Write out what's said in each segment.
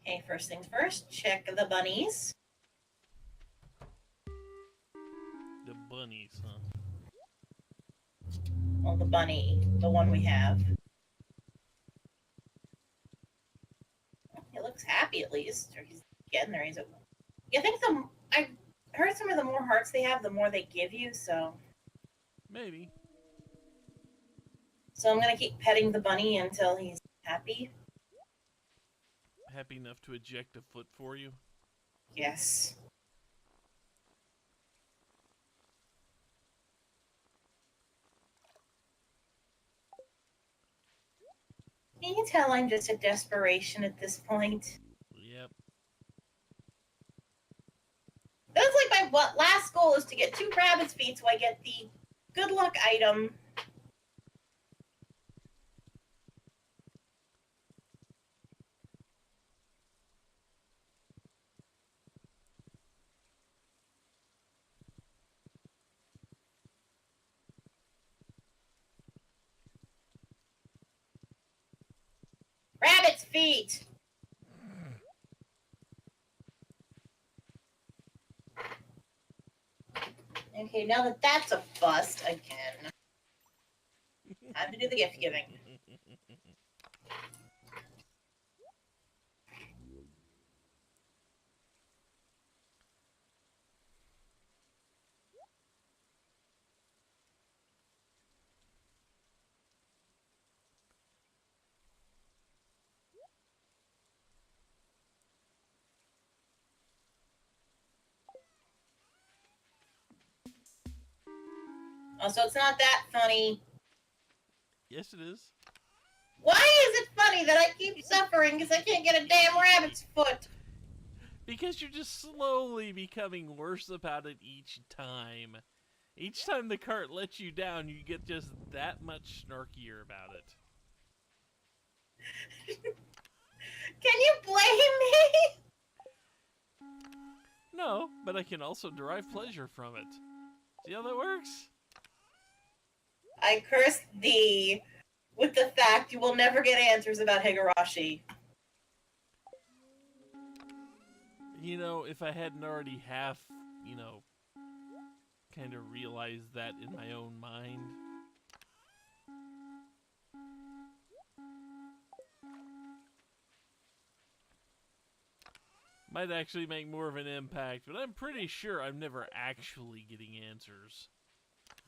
Okay, first things first, check the bunnies. The bunnies, huh? Well, the bunny, the one we have. He looks happy at least, or he's getting there. He's. I think I heard some of the more hearts they have, the more they give you. So Maybe. So I'm gonna keep petting the bunny until he's happy. Happy enough to eject a foot for you? Yes. Can you tell I'm just a desperation at this point? Yep. That's like my last goal is to get 2 rabbit's feet so I get the good luck item. Rabbit's feet! Okay, now that that's a bust again. Time to do the gift giving. Oh, so it's not that funny. Yes, it is. Why is it funny that I keep suffering because I can't get a damn rabbit's foot? Because you're just slowly becoming worse about it each time. Each time the cart lets you down, you get just that much snarkier about it. Can you blame me? No, but I can also derive pleasure from it. See how that works? I curse thee with the fact you will never get answers about Higurashi. You know, if I hadn't already half, kind of realized that in my own mind. Might actually make more of an impact, but I'm pretty sure I'm never actually getting answers.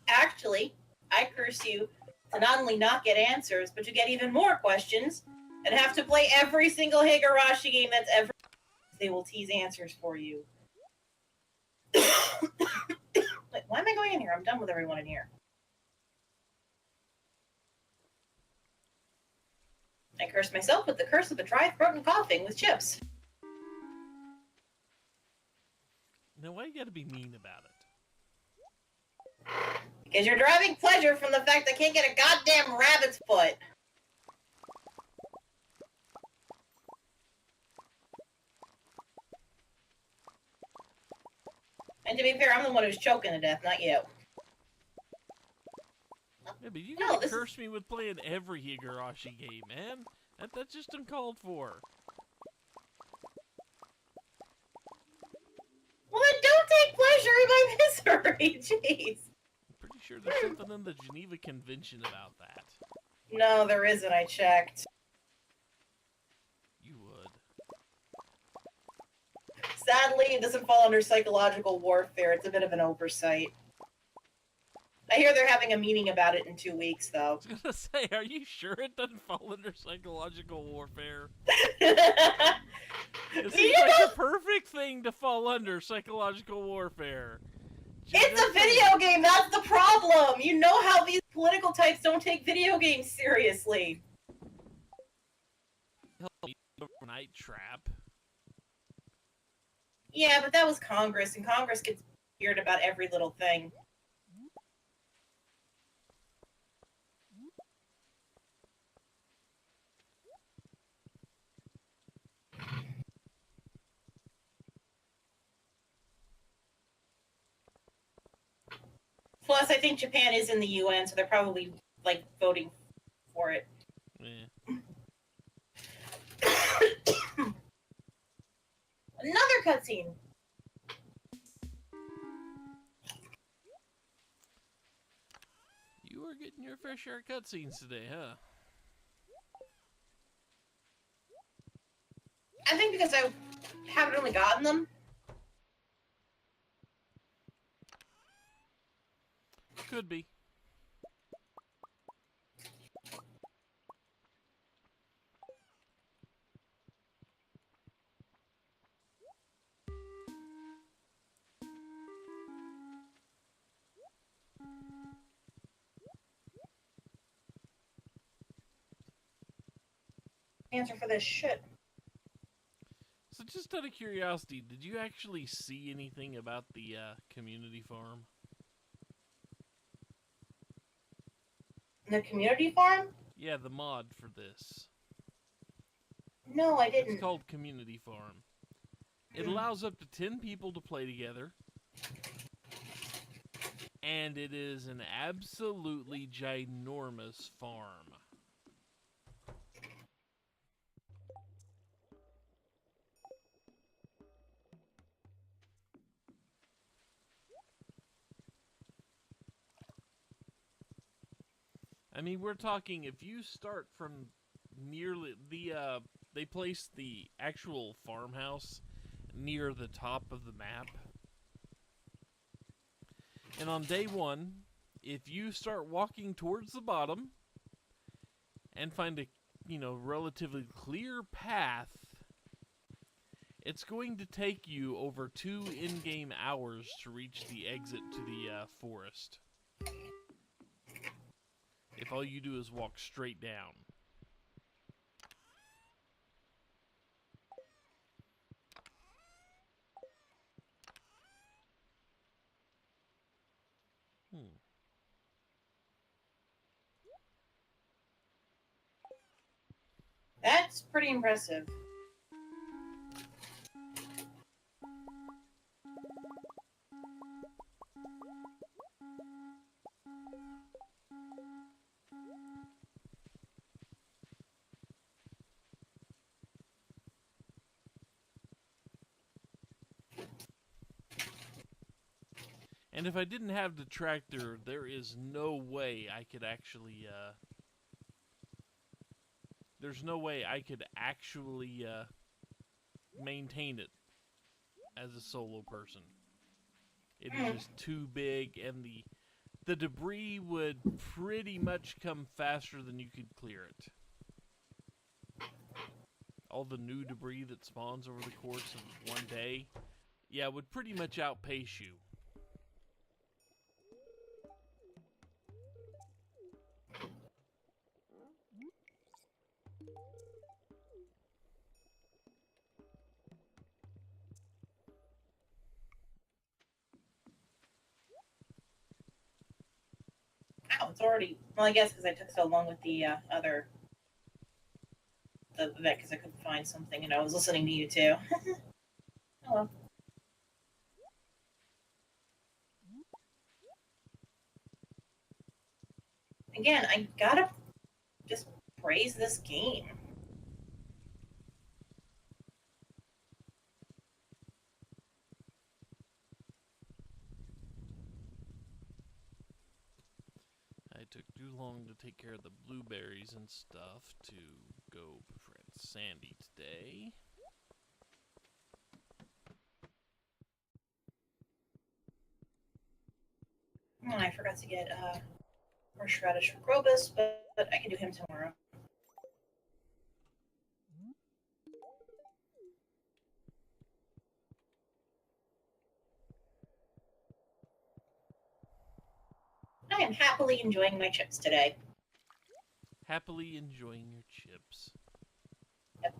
Actually, I curse you to not only not get answers, but to get even more questions and have to play every single Higurashi game that's ever. They will tease answers for you. Wait, why am I going in here? I'm done with everyone in here. I curse myself with the curse of the dry throat and coughing with chips. Now, why you gotta be mean about it? Because you're deriving pleasure from the fact I can't get a goddamn rabbit's foot. And to be fair, I'm the one who's choking to death, not you. Yeah, but you gotta curse me with playing every Higurashi game, man. That's just uncalled for. Well, then don't take pleasure in my misery, jeez. I'm pretty sure there's something in the Geneva Convention about that. No, there isn't, I checked. You would. Sadly, it doesn't fall under psychological warfare. It's a bit of an oversight. I hear they're having a meeting about it in 2 weeks, though. I was gonna say, are you sure it doesn't fall under psychological warfare? It seems like the perfect thing to fall under psychological warfare. It's a video game, that's the problem! You know how these political types don't take video games seriously. Night Trap. Yeah, but that was Congress, and Congress gets weird about every little thing. Plus, I think Japan is in the UN, so they're probably, like, voting for it. Yeah. cutscene. You are getting your fair share of cutscenes today, huh? I think because I haven't really gotten them. Could be. Answer for this shit. So just out of curiosity, did you actually see anything about the community farm? The community farm? Yeah, the mod for this. No, I didn't. It's called Community Farm. It allows up to 10 people to play together. And it is an absolutely ginormous farm. I mean, we're talking if you start from nearly they place the actual farmhouse near the top of the map. And on day 1, if you start walking towards the bottom and find a, relatively clear path, it's going to take you over 2 in-game hours to reach the exit to the forest. If all you do is walk straight down. That's pretty impressive. And if I didn't have the tractor, there is no way I could actually, there's no way I could actually, maintain it as a solo person. It is just too big, and the debris would pretty much come faster than you could clear it. All the new debris that spawns over the course of one day, yeah, would pretty much outpace you. Wow, it's already... Well, I guess because I took so long with the other... the vet, because I couldn't find something, and I was listening to you, too. Oh, well. Again, I gotta just praise this game. I took too long to take care of the blueberries and stuff to go befriend Sandy today. Oh, I forgot to get horseradish for Grobus, but I can do him tomorrow. I am happily enjoying my chips today. Happily enjoying your chips. Yep.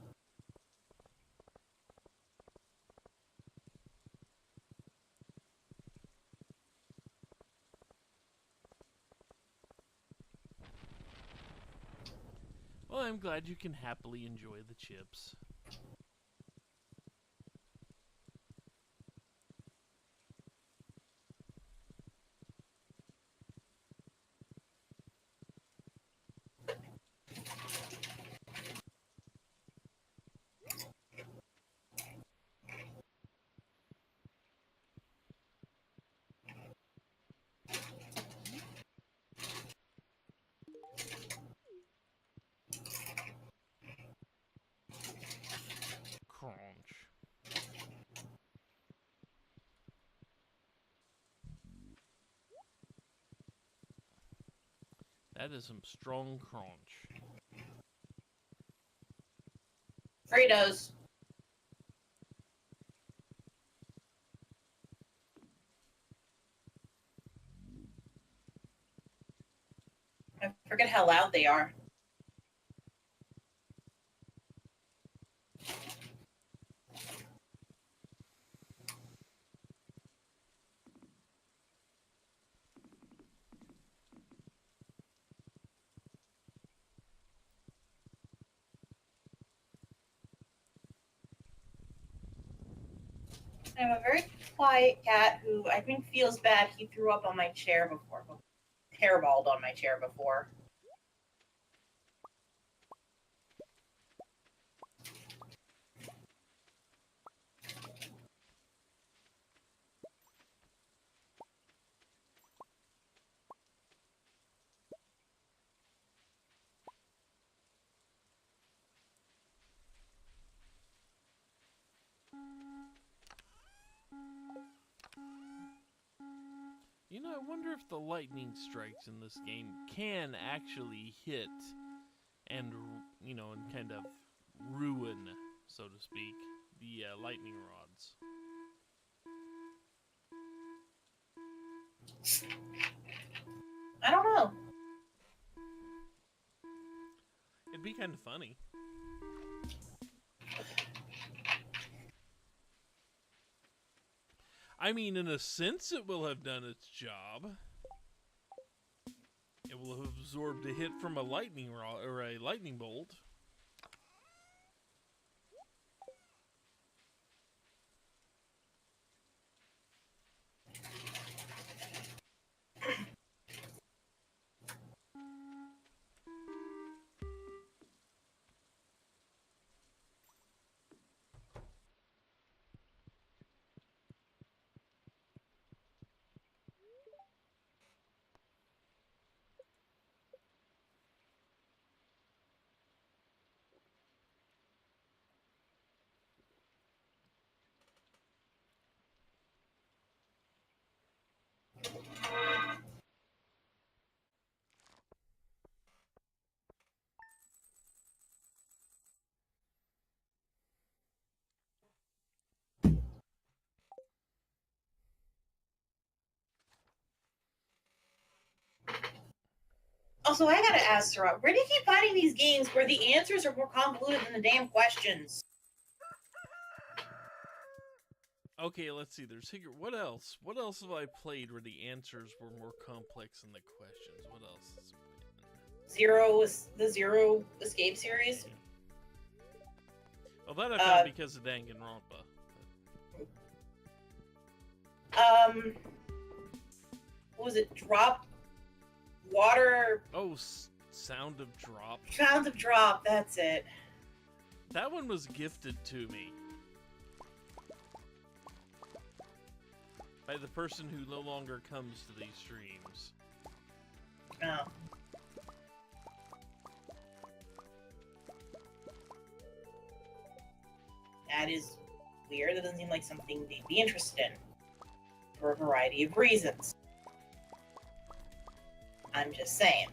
Well, I'm glad you can happily enjoy the chips. That is some strong crunch. Fritos. I forget how loud they are. I have a very quiet cat who I think feels bad. He threw up on my chair before. Hairballed on my chair before. You know, I wonder if the lightning strikes in this game can actually hit and, you know, and kind of ruin, so to speak, the lightning rods. I don't know. It'd be kind of funny. I mean, in a sense, it will have done its job. It will have absorbed a hit from a lightning rod or a lightning bolt. Also, I gotta ask Sarah, where do you keep finding these games where the answers are more convoluted than the damn questions? Okay, let's see. There's what else? What else have I played where the answers were more complex than the questions? What else is The Zero Escape series. Well, that I found because of Danganronpa. What was it? Drop water. Oh, Sound of Drop. Sound of Drop. That's it. That one was gifted to me by the person who no longer comes to these streams. Oh. That is weird. That doesn't seem like something they'd be interested in. For a variety of reasons. I'm just saying.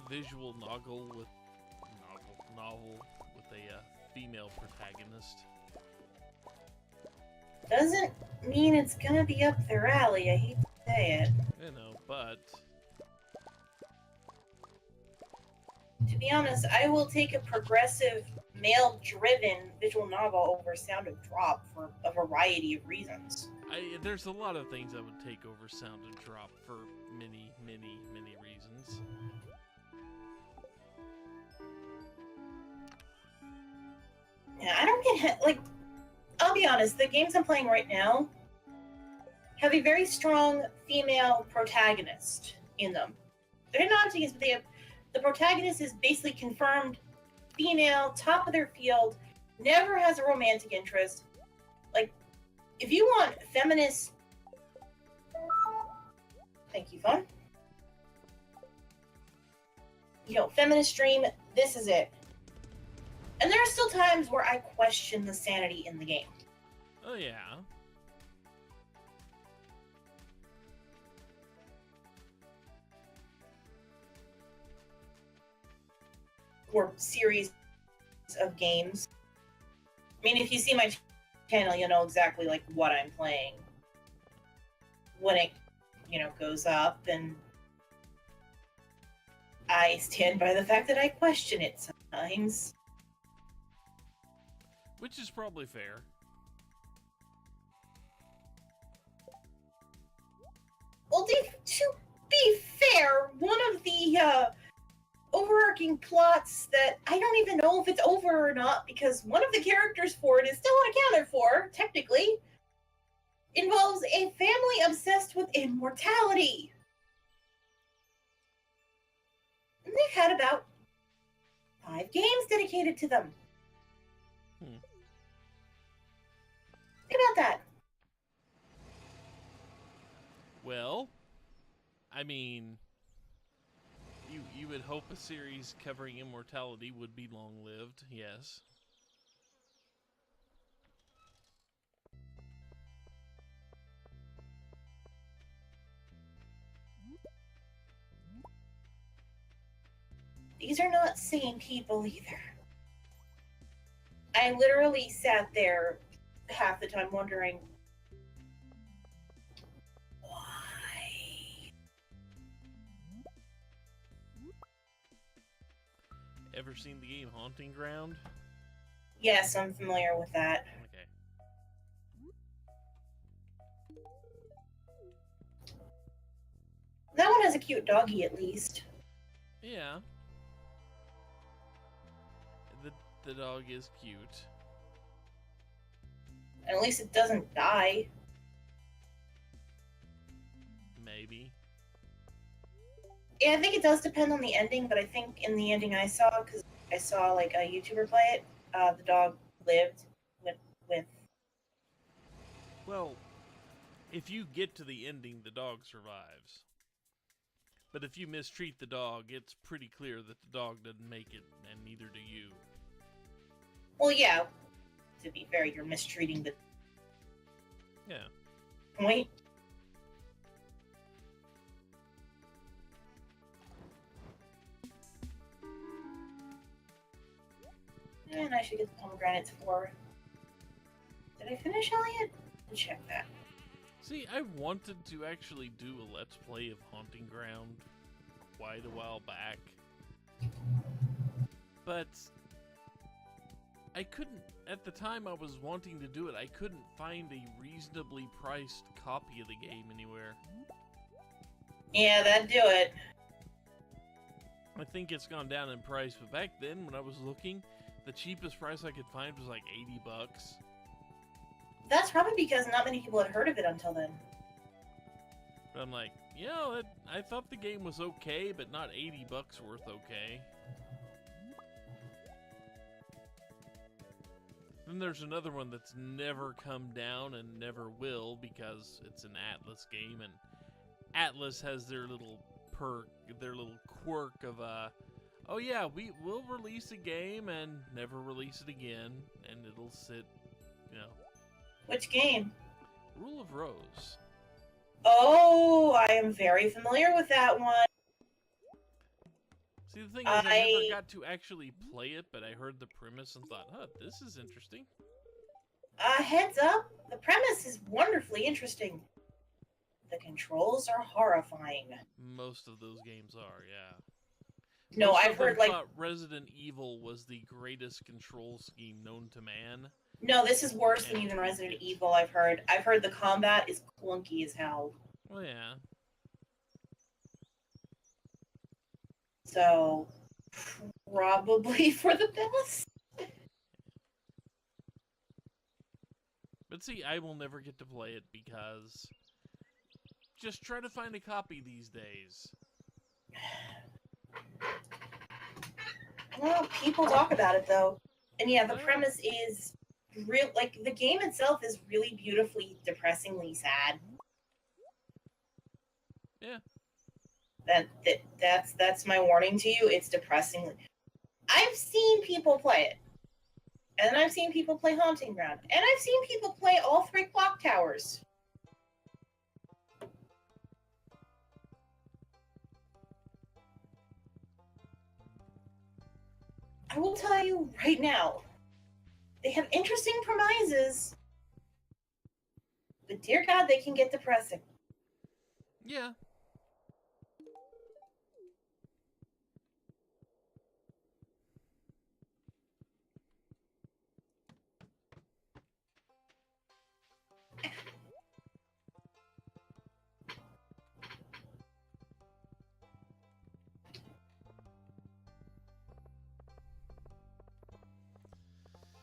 Visual novel with a female protagonist. Doesn't mean it's gonna be up their alley. I hate to say it. You know, but to be honest, I will take a progressive, male-driven visual novel over Sound of Drop for a variety of reasons. There's a lot of things I would take over Sound of Drop for many, many, many reasons. Yeah, I don't get like. I'll be honest. The games I'm playing right now have a very strong female protagonist in them. They're not games, but they have. The protagonist is basically confirmed female, top of their field, never has a romantic interest. Like, if you want feminist... Thank you, phone. You know, feminist stream, this is it. And there are still times where I question the sanity in the game. Oh, yeah. or series of games. I mean, if you see my channel, you'll know exactly like what I'm playing when it, goes up, and I stand by the fact that I question it sometimes. Which is probably fair. Well, to be fair, one of the overarching plots that I don't even know if it's over or not, because one of the characters for it is still unaccounted for, technically, involves a family obsessed with immortality. And they've had about 5 games dedicated to them. Think about that. Well, I mean, you would hope a series covering immortality would be long-lived, yes. These are not sane people either. I literally sat there half the time wondering, why? Ever seen the game Haunting Ground? Yes, I'm familiar with that. Okay. That one has a cute doggy, at least. Yeah. The dog is cute. And at least it doesn't die. Maybe. Yeah, I think it does depend on the ending, but I think in the ending I saw, because I saw like a YouTuber play it, the dog lived with. Well, if you get to the ending, the dog survives. But if you mistreat the dog, it's pretty clear that the dog doesn't make it, and neither do you. Well, yeah. To be fair, you're mistreating the. Yeah. Point. And I should get the pomegranates for. Did I finish Elliot? Check that. See, I wanted to actually do a Let's Play of Haunting Ground quite a while back. But I couldn't, at the time I was wanting to do it, I couldn't find a reasonably priced copy of the game anywhere. Yeah, that'd do it. I think it's gone down in price, but back then when I was looking, the cheapest price I could find was like $80. That's probably because not many people had heard of it until then. But I'm like, I thought the game was okay, but not $80 worth okay. Then there's another one that's never come down and never will because it's an Atlas game, and Atlas has their little perk, their little quirk of oh yeah, we'll release a game and never release it again, and it'll sit, Which game? Rule of Rose. Oh, I am very familiar with that one. See, the thing is, I never got to actually play it, but I heard the premise and thought, this is interesting. Heads up, the premise is wonderfully interesting. The controls are horrifying. Most of those games are, yeah. No, Most I've of them heard, like... thought Resident Evil was the greatest control scheme known to man. No, this is worse than even Resident Evil, I've heard. I've heard the combat is clunky as hell. Well, yeah. So, probably for the best. But see, I will never get to play it because just try to find a copy these days. Well, people talk about it, though. And yeah, the premise is real. Like, the game itself is really beautifully, depressingly sad. Yeah. That's my warning to you. It's depressingly. I've seen people play it. And I've seen people play Haunting Ground. And I've seen people play all 3 clock towers. I will tell you right now, they have interesting premises, but dear God, they can get depressing. Yeah.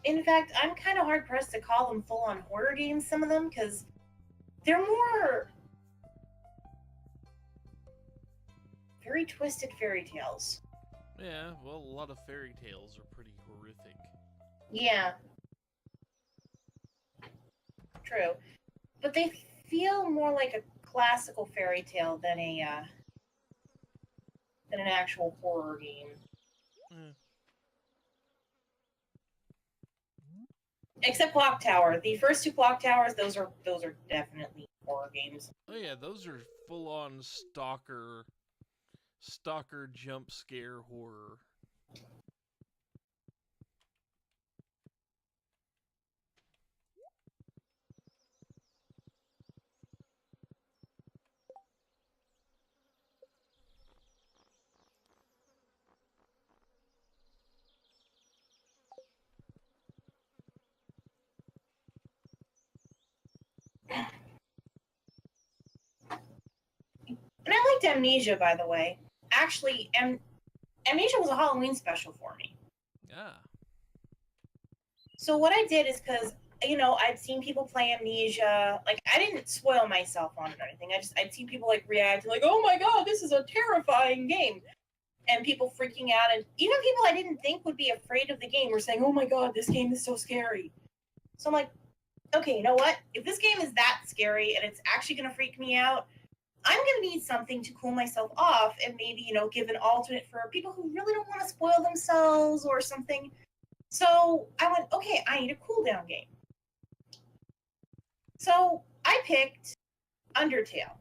In fact, I'm kind of hard pressed to call them full on horror games, some of them, because they're more very twisted fairy tales. Yeah, well, a lot of fairy tales are pretty horrific. Yeah, true. But they feel more like a classical fairy tale than an actual horror game. Mm. Except Clock Tower. The first two Clock Towers, those are definitely horror games. Oh yeah, those are full on stalker jump scare horror. And I liked Amnesia, by the way. Actually, Amnesia was a Halloween special for me. Yeah. So what I did is because I'd seen people play Amnesia. Like I didn't spoil myself on it or anything. I'd seen people like react like, "Oh my god, this is a terrifying game," and people freaking out, and even people I didn't think would be afraid of the game were saying, "Oh my god, this game is so scary." So I'm like, okay, you know what? If this game is that scary and it's actually going to freak me out, I'm going to need something to cool myself off and maybe, give an alternate for people who really don't want to spoil themselves or something. So I went, okay, I need a cooldown game. So I picked Undertale.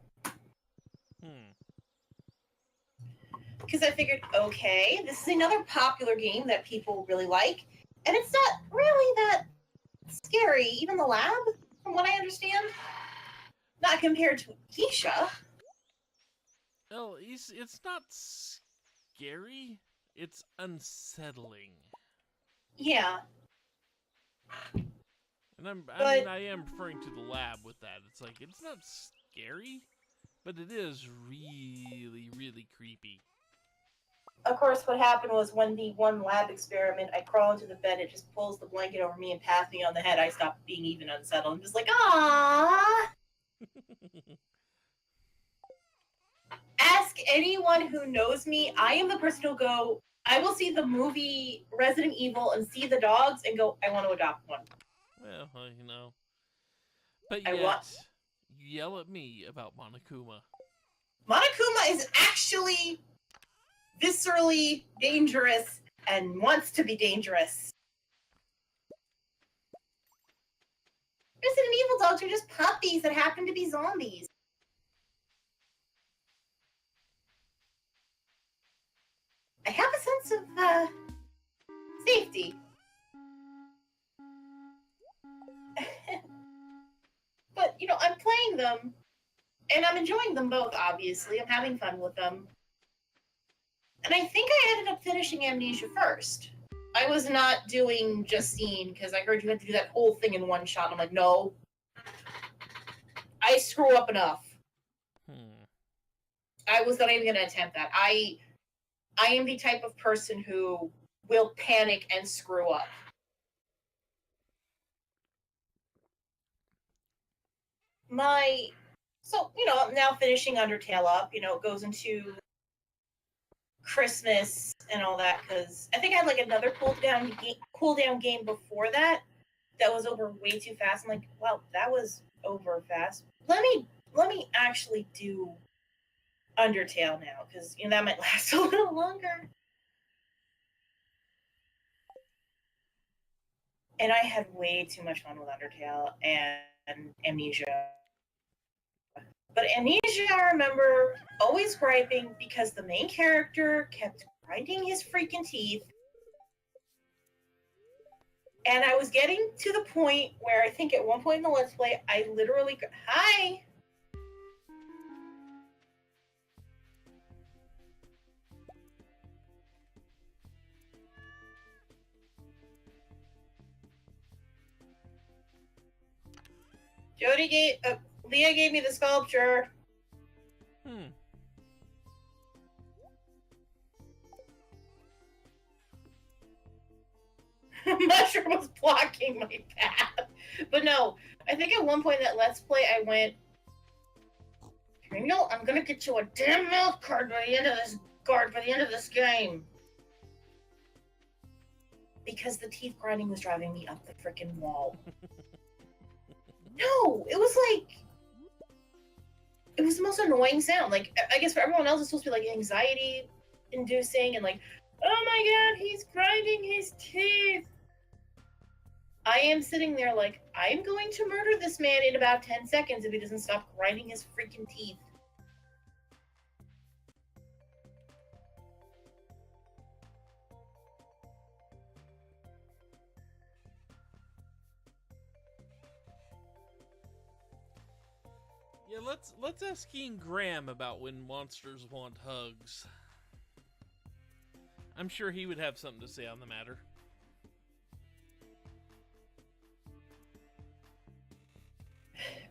Because I figured, okay, this is another popular game that people really like. And it's not really that scary, even the lab, from what I understand. Not compared to Keisha. Well, it's not scary. It's unsettling. Yeah. And I am referring to the lab with that. It's like, it's not scary, but it is really, really creepy. Of course, what happened was when the one lab experiment, I crawl into the bed, it just pulls the blanket over me and pats me on the head. I stop being even unsettled. I'm just like, ah. Ask anyone who knows me. I am the person who'll go, I will see the movie Resident Evil and see the dogs and go, I want to adopt one. Well, But yet, you yell at me about Monokuma. Monokuma is actually viscerally dangerous and wants to be dangerous. Resident Evil dogs are just puppies that happen to be zombies. I have a sense of safety. But, I'm playing them, and I'm enjoying them both, obviously. I'm having fun with them. And I think I ended up finishing Amnesia first. I was not doing Justine, because I heard you had to do that whole thing in one shot. I'm like, no. I screw up enough. I was not even going to attempt that. I am the type of person who will panic and screw up. I'm now finishing Undertale up. It goes into Christmas and all that, because I think I had like another cooldown game before that was over way too fast. I'm like, well, that was over fast. Let me actually do Undertale now, because that might last a little longer. And I had way too much fun with Undertale and Amnesia. But Amnesia, I remember always griping because the main character kept grinding his freaking teeth And I was getting to the point where I think at one point in the Let's Play, I literally... Hi! Leah gave me the sculpture. Mushroom was blocking my path. But no, I think at one point in that Let's Play, I went, you know, I'm gonna get you a damn milk card by the end of this game. Because the teeth grinding was driving me up the freaking wall. No, it was like, it was the most annoying sound. Like, I guess for everyone else, it's supposed to be like anxiety inducing and like, oh my god, he's grinding his teeth. I am sitting there like, I am going to murder this man in about 10 seconds if he doesn't stop grinding his freaking teeth. Yeah, let's ask King Graham about when monsters want hugs. I'm sure he would have something to say on the matter.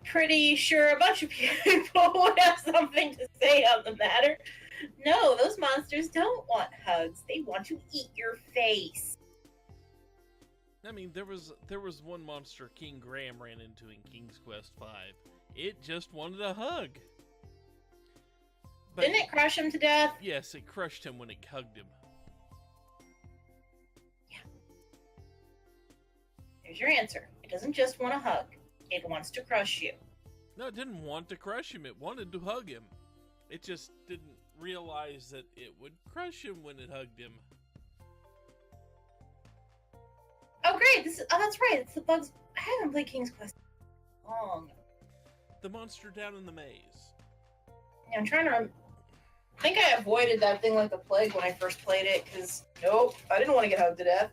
Pretty sure a bunch of people would have something to say on the matter. No, those monsters don't want hugs. They want to eat your face. I mean, there was one monster King Graham ran into in King's Quest V. It just wanted a hug. But, didn't it crush him to death? Yes, it crushed him when it hugged him. Yeah. There's your answer. It doesn't just want a hug. It wants to crush you. No, it didn't want to crush him. It wanted to hug him. It just didn't realize that it would crush him when it hugged him. Oh, great. That's right. It's the bugs. I haven't played King's Quest long. The monster down in the maze. Yeah, I'm trying to I think I avoided that thing like the plague when I first played it, because, nope, I didn't want to get hugged to death.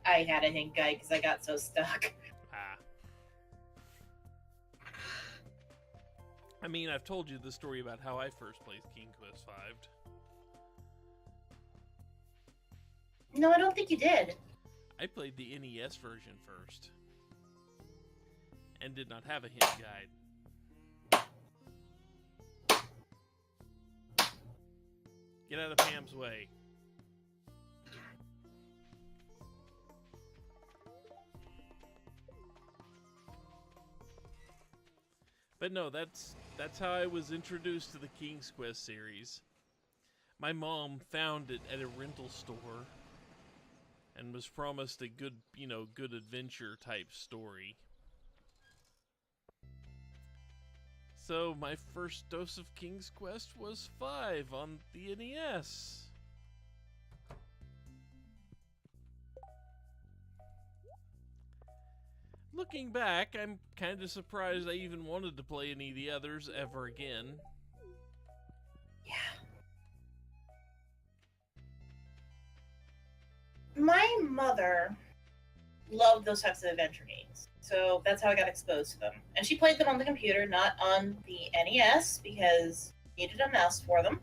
I had a hint guy because I got so stuck. I mean, I've told you the story about how I first played King Quest V. No, I don't think you did. I played the NES version first. And did not have a hint guide. Get out of Pam's way. But no, that's how I was introduced to the King's Quest series. My mom found it at a rental store and was promised a good, good adventure type story. So my first dose of King's Quest was 5 on the NES. Looking back, I'm kind of surprised I even wanted to play any of the others ever again. Yeah. My mother loved those types of adventure games, so that's how I got exposed to them. And she played them on the computer, not on the NES, because you needed a mouse for them.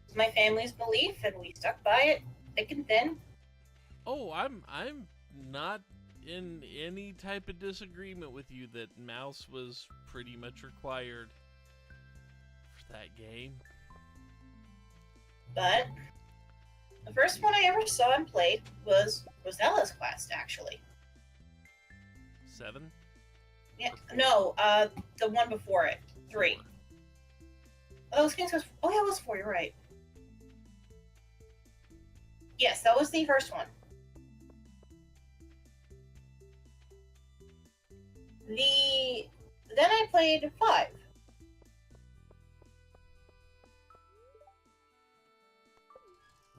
It was my family's belief, and we stuck by it thick and thin. Oh, I'm not in any type of disagreement with you that mouse was pretty much required for that game. But the first one I ever saw and played was Rosella's Quest, actually. 7? Yeah, no, the one before it, 3. Oh, it was King's Quest. Oh, yeah, it was 4. You're right. Yes, that was the first one. Then I played 5.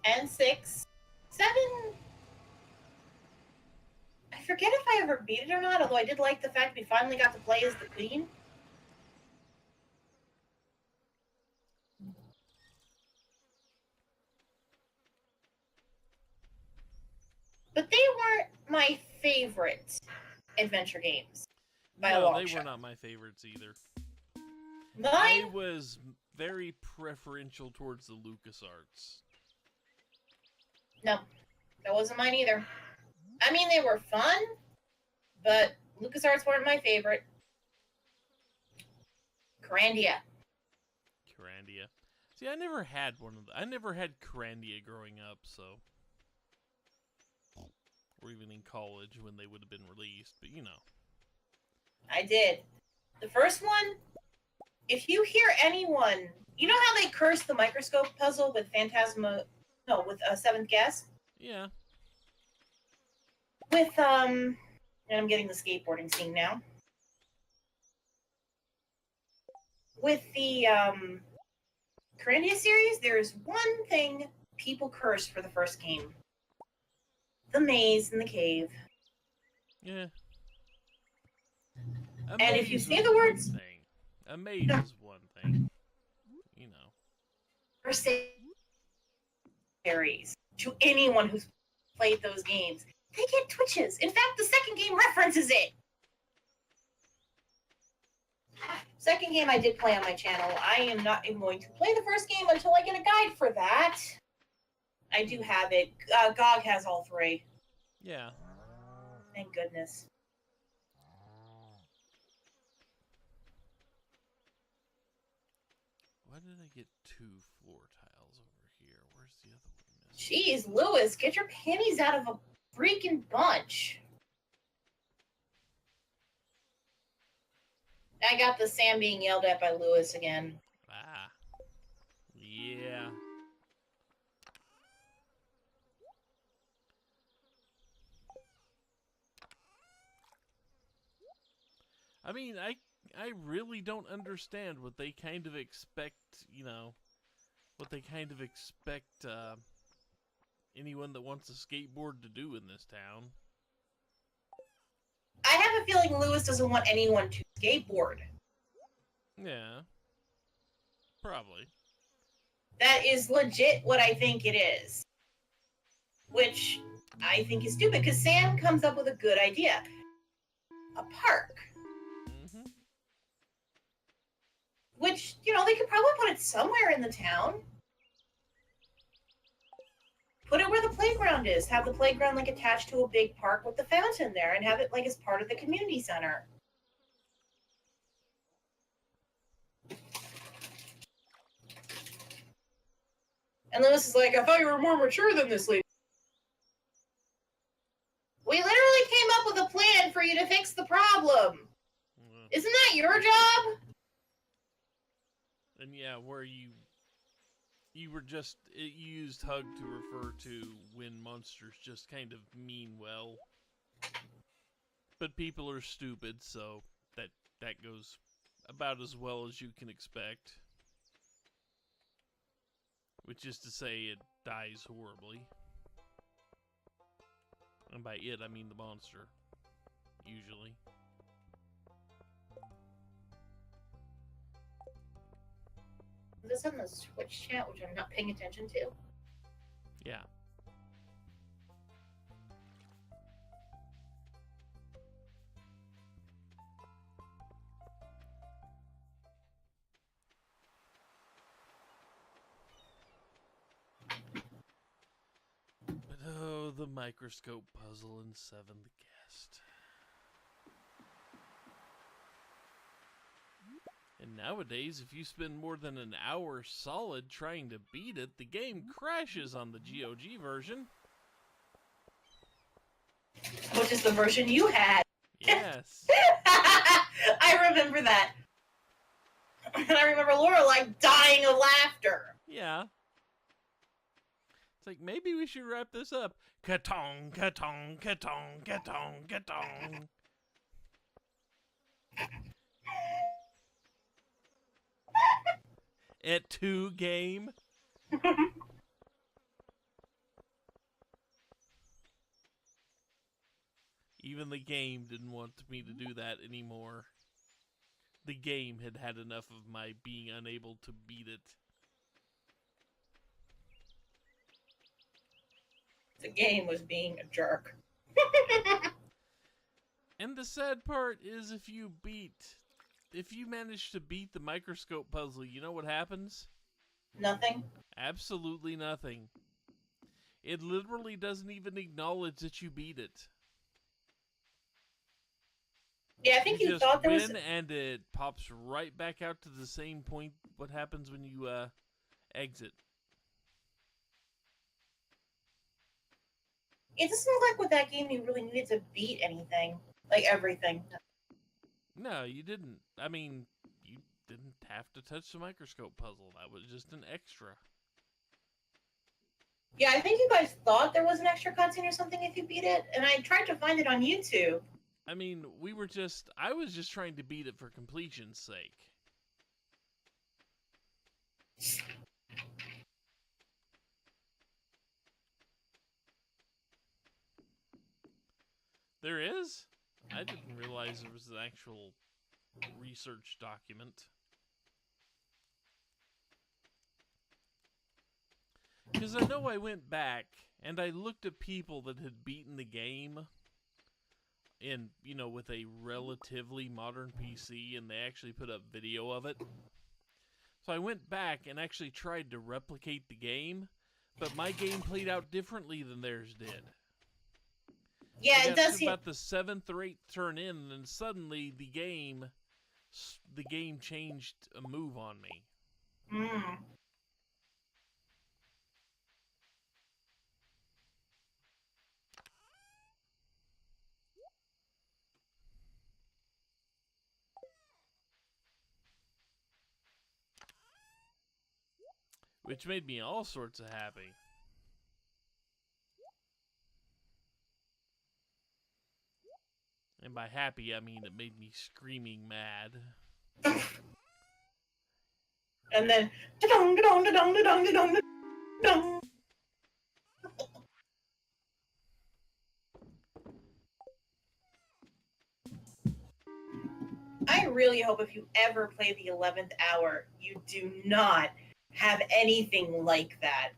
And 6. 7. I forget if I ever beat it or not, although I did like the fact we finally got to play as the queen. But they weren't my favorite adventure games by a No, long they shot. were not my favorites either. I Mine? was very preferential towards the LucasArts. No, that wasn't mine either. I mean, they were fun, but LucasArts weren't my favorite. Grandia. Carandia. See, I never had one of I never had Carandia growing up, so. Or even in college when they would have been released, but you know. I did. The first one, if you hear anyone, you know how they curse the microscope puzzle with Seventh Guest? Yeah. With, and I'm getting the skateboarding scene now. With the, Carandia series, there is one thing people curse for the first game. The maze in the cave. Yeah. And if you Amaze say was the one words... thing. Amaze is one thing. You know. First series to anyone who's played those games, they get twitches. In fact, the second game references it. Second game I did play on my channel. I am not even going to play the first game until I get a guide for that. I do have it. GOG has all three. Yeah. Thank goodness. Why did I get 2 floor tiles over here? Where's the other one missing? Jeez, Lewis, get your panties out of a freaking bunch. I got the Sam being yelled at by Lewis again. Ah. Yeah. I mean, I really don't understand what they kind of expect, you know, what they kind of expect anyone that wants a skateboard to do in this town. I have a feeling Lewis doesn't want anyone to skateboard. Yeah. Probably. That is legit what I think it is. Which I think is stupid, because Sam comes up with a good idea. A park. Mm-hmm. Which, you know, they could probably put it somewhere in the town. Put it where the playground is. Have the playground, like, attached to a big park with the fountain there, and have it, like, as part of the community center. And Lewis is like, I thought you were more mature than this, lady. We literally came up with a plan for you to fix the problem. Isn't that your job? And yeah, where you were just, it used hug to refer to when monsters just kind of mean well. But people are stupid, so that goes about as well as you can expect. Which is to say, it dies horribly. And by it, I mean the monster. Usually. This in the Switch chat, which I'm not paying attention to. Yeah. But oh, the microscope puzzle in 7th Guest. And nowadays, if you spend more than an hour solid trying to beat it, the game crashes on the GOG version. Which is the version you had. Yes. I remember that. And I remember Laura, like, dying of laughter. Yeah. It's like, maybe we should wrap this up. Ka-tong, ka-tong, ka-tong, ka-tong, ka-tong. At 2 game. Even the game didn't want me to do that anymore. The game had had enough of my being unable to beat it. The game was being a jerk. And the sad part is if you manage to beat the microscope puzzle, you know what happens? Nothing. Absolutely nothing. It literally doesn't even acknowledge that you beat it. Yeah, I think you just thought there win, was... and it pops right back out to the same point. What happens when you exit? It doesn't look like with that game you really needed to beat anything. Like, everything. No, you didn't. I mean, you didn't have to touch the microscope puzzle. That was just an extra. Yeah, I think you guys thought there was an extra cutscene or something if you beat it, and I tried to find it on YouTube. I mean, I was just trying to beat it for completion's sake. There is? I didn't realize there was an actual research document. Because I know I went back and I looked at people that had beaten the game in, with a relatively modern PC, and they actually put up video of it. So I went back and actually tried to replicate the game, but my game played out differently than theirs did. Yeah, it does seem about the 7th or 8th turn in, and then suddenly the game changed a move on me. Mm. Which made me all sorts of happy. And by happy, I mean it made me screaming mad. And then... Da-dong, da-dong, da-dong, da-dong, da-dong, da-dong. I really hope if you ever play the 11th hour, you do not have anything like that.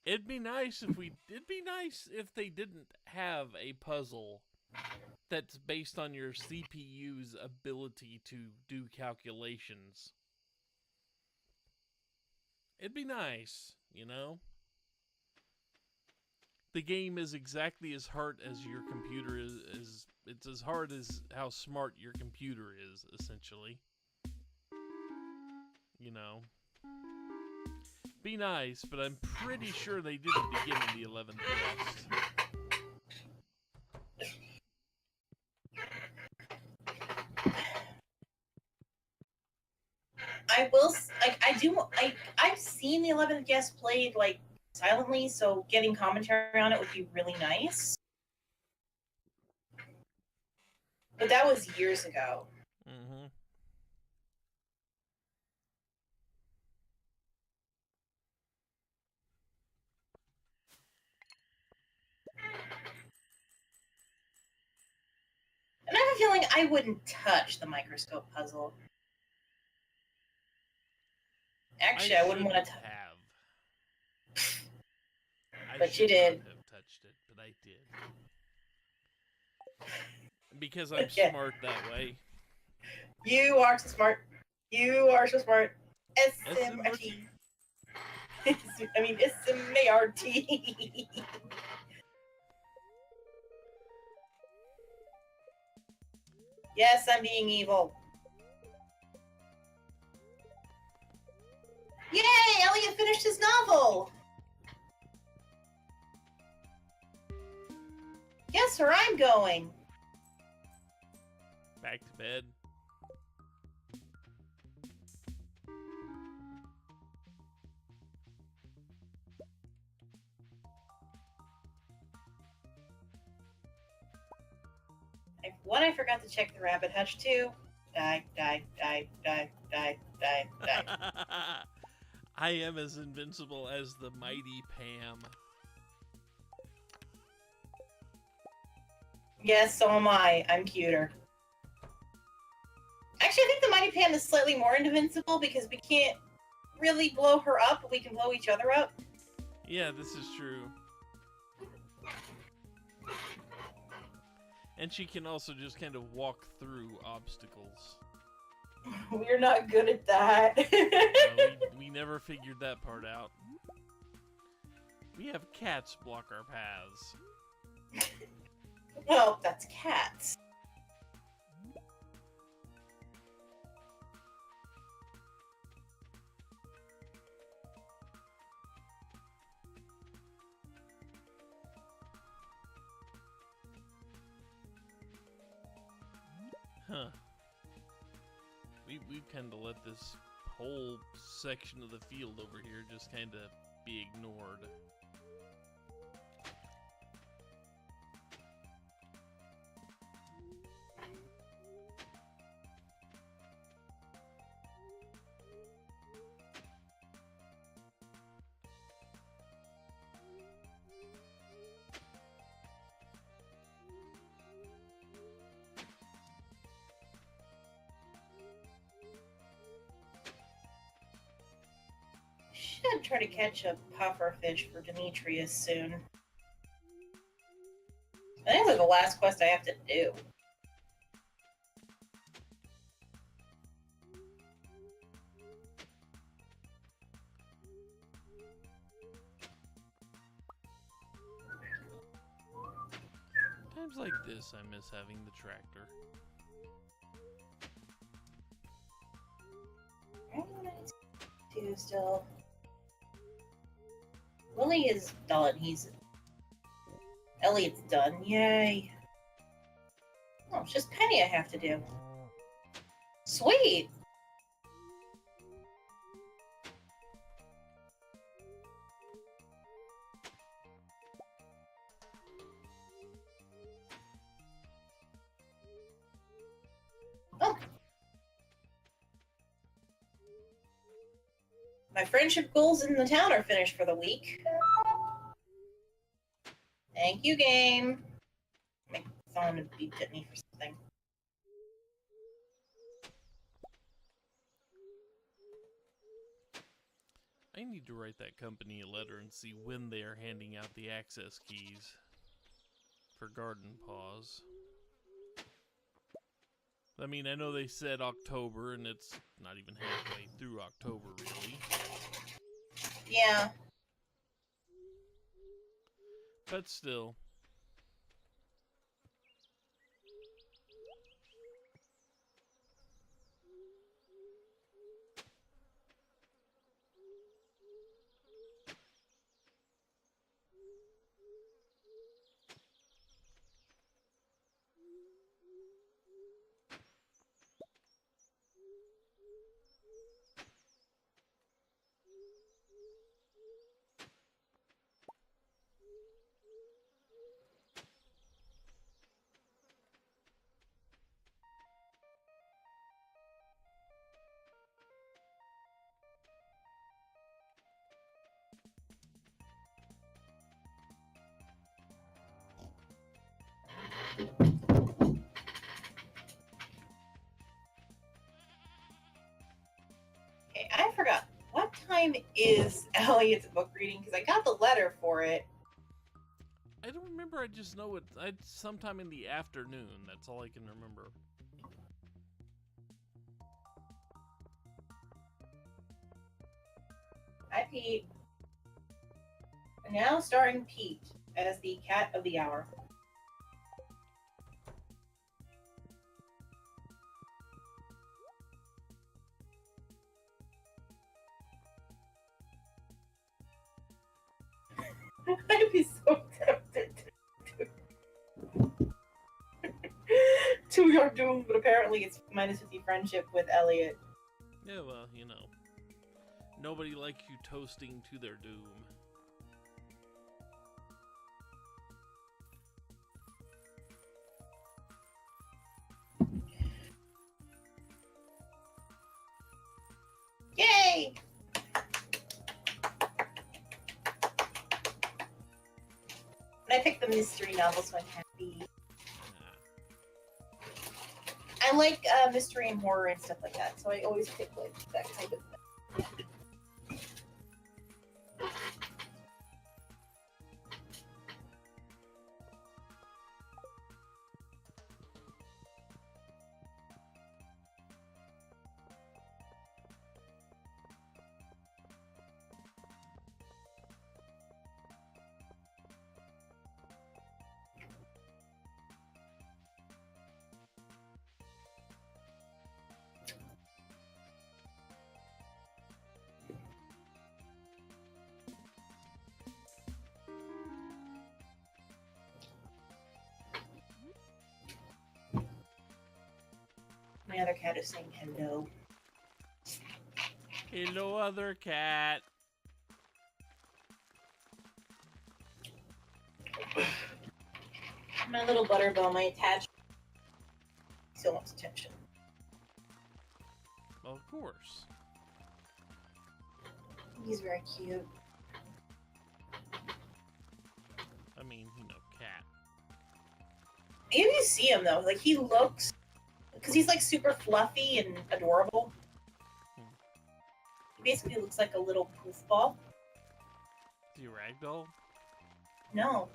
It'd be nice if they didn't have a puzzle that's based on your CPU's ability to do calculations. It'd be nice, The game is exactly as hard as your computer is. It's as hard as how smart your computer is, essentially. Be nice, but I'm pretty sure they didn't begin in the 11th West. I've seen the 11th guest played, like, silently, so getting commentary on it would be really nice. But that was years ago. Mm-hmm. And I have a feeling I wouldn't touch the microscope puzzle. Actually, I wouldn't want to have. But you did. Not have touched it, but I did. Because I'm smart that way. You are so smart. You are so smart. S-M-R-T. I mean, S-M-A-R-T. Yes, I'm being evil. Yay! Elliot finished his novel! Guess where I'm going? Back to bed. I forgot to check the rabbit hutch too. Die, die, die, die, die, die, die. I am as invincible as the mighty Pam. Yes, so am I. I'm cuter. Actually, I think the mighty Pam is slightly more invincible because we can't really blow her up, but we can blow each other up. Yeah, this is true. And she can also just kind of walk through obstacles. We're not good at that. We never figured that part out. We have cats block our paths. Well, that's cats. Huh. We kind of let this whole section of the field over here just kind of be ignored. Should try to catch a pufferfish for Demetrius soon. I think it's like the last quest I have to do. Times like this, I miss having the tractor. Do still. Willie is done. Elliot's done. Yay. Oh, it's just Penny I have to do. Sweet. Oh. My friendship goals in the town are finished for the week. Thank you, game. Make someone beep at me for something. I need to write that company a letter and see when they are handing out the access keys for Garden Paws. I mean, I know they said October, and it's not even halfway through October, really. Yeah. But still. Okay, I forgot. What time is Elliot's book reading? Because I got the letter for it. I don't remember, I just know it's sometime in the afternoon. That's all I can remember. Hi, Pete. And now starring Pete as the cat of the hour. I'd be so tempted to your doom, but apparently it's minus 50 friendship with Elliot. Yeah, well, you know. Nobody likes you toasting to their doom. Yay! And I picked the mystery novel, so I'm happy. I like mystery and horror and stuff like that, so I always pick like that kind of thing. My other cat is saying hello. Hello, other cat. My little Butterbell, my attached, still wants attention. Well, of course. He's very cute. I mean, cat. If you see him though, like he looks, because he's like super fluffy and adorable. He basically looks like a little poofball. Is he ragdoll? No,